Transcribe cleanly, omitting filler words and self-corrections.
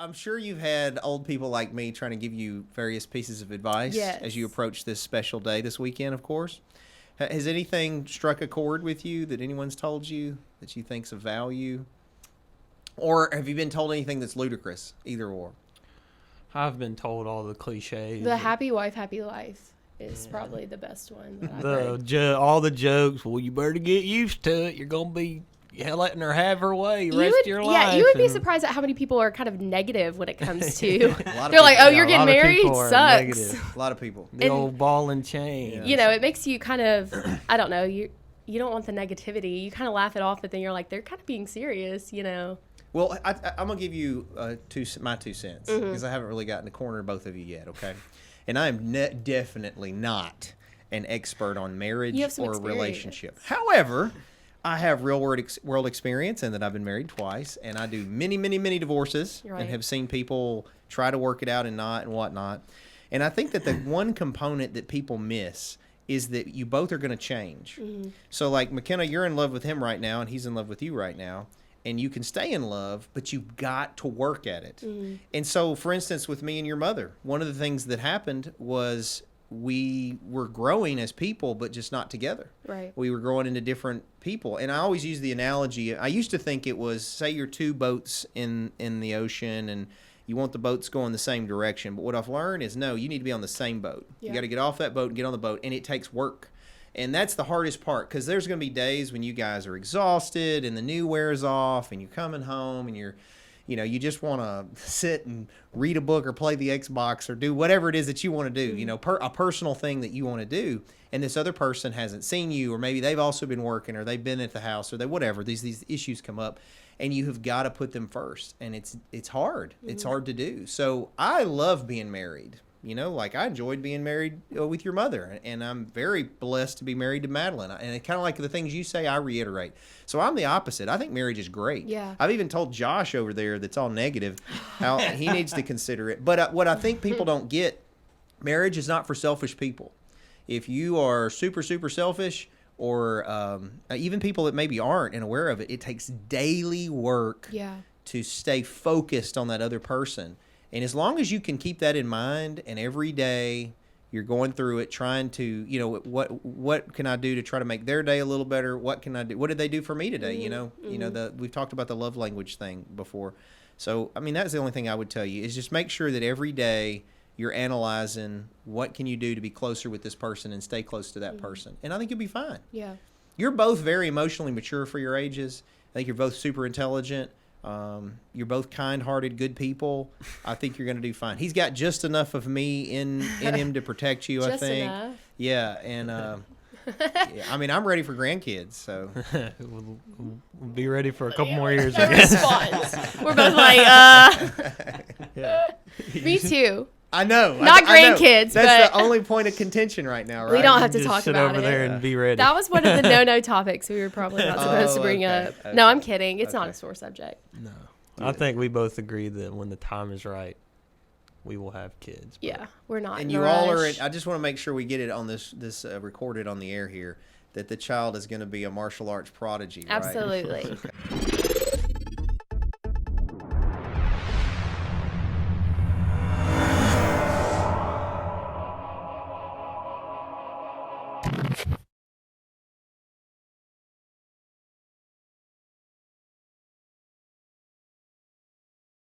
I'm sure you've had old people like me trying to give you various pieces of advice as you approach this special day this weekend, of course. Has anything struck a chord with you that anyone's told you that you think's of value? Or have you been told anything that's ludicrous, either or? I've been told all the cliches. The happy wife, happy life is probably the best one that I've heard. All the jokes, well, you better get used to it. You're going to be letting her have a way the rest of your life. Yeah, you would be surprised at how many people are kind of negative when it comes to... They're like, oh, you're getting married? Sucks. A lot of people. The old ball and chain. You know, it makes you kind of, I don't know, you don't want the negativity. You kind of laugh it off, but then you're like, they're kind of being serious, you know. Well, I'm going to give you my 2 cents because I haven't really gotten to corner both of you yet, okay? And I am definitely not an expert on marriage or relationship. However, I have real world experience in that I've been married twice, and I do many, many, many divorces and have seen people try to work it out and not and whatnot. And I think that the one component that people miss is that you both are going to change. So, like, McKenna, you're in love with him right now, and he's in love with you right now. And you can stay in love, but you've got to work at it. And so, for instance, with me and your mother, one of the things that happened was we were growing as people, but just not together. Right. We were growing into different people. And I always use the analogy. I used to think it was, say you're 2 boats in the ocean, and you want the boats going the same direction. But what I've learned is, no, you need to be on the same boat. You got to get off that boat and get on the boat, and it takes work. And that's the hardest part, because there's going to be days when you guys are exhausted and the new wears off and you're coming home and you just want to sit and read a book or play the Xbox or do whatever it is that you want to do, a personal thing that you want to do. And this other person hasn't seen you, or maybe they've also been working, or they've been at the house, or whatever. These issues come up, and you have got to put them first. And it's hard. It's hard to do. So I love being married. Like I enjoyed being married with your mother, and I'm very blessed to be married to Madeline. And it kind of like the things you say, I reiterate. So I'm the opposite. I think marriage is great. Yeah. I've even told Josh over there that's all negative how he needs to consider it. But what I think people don't get, marriage is not for selfish people. If you are super, super selfish, or even people that maybe aren't and aware of it, it takes daily work to stay focused on that other person. And as long as you can keep that in mind, and every day you're going through it, trying to, what can I do to try to make their day a little better? What can I do? What did they do for me today? We've talked about the love language thing before. So, I mean, that's the only thing I would tell you is just make sure that every day you're analyzing what can you do to be closer with this person and stay close to that person. And I think you'll be fine. Yeah. You're both very emotionally mature for your ages. I think you're both super intelligent. You're both kind-hearted, good people. I think you're going to do fine. He's got just enough of me in him to protect you, I think. Enough. Yeah, and I mean, I'm ready for grandkids, so we'll be ready for a couple more years. I guess. Response. We're both like, Me too. I know. Not grandkids, but that's the only point of contention right now, right? We don't have to talk sit about over it. there and be ready. That was one of the no topics we were probably not supposed to bring up. Okay. No, I'm kidding. It's not a sore subject. No. I think we both agree that when the time is right, we will have kids. Yeah, we're not. And in you a all rush. are. I just want to make sure we get it on this recorded on the air here that the child is going to be a martial arts prodigy. Right? Absolutely.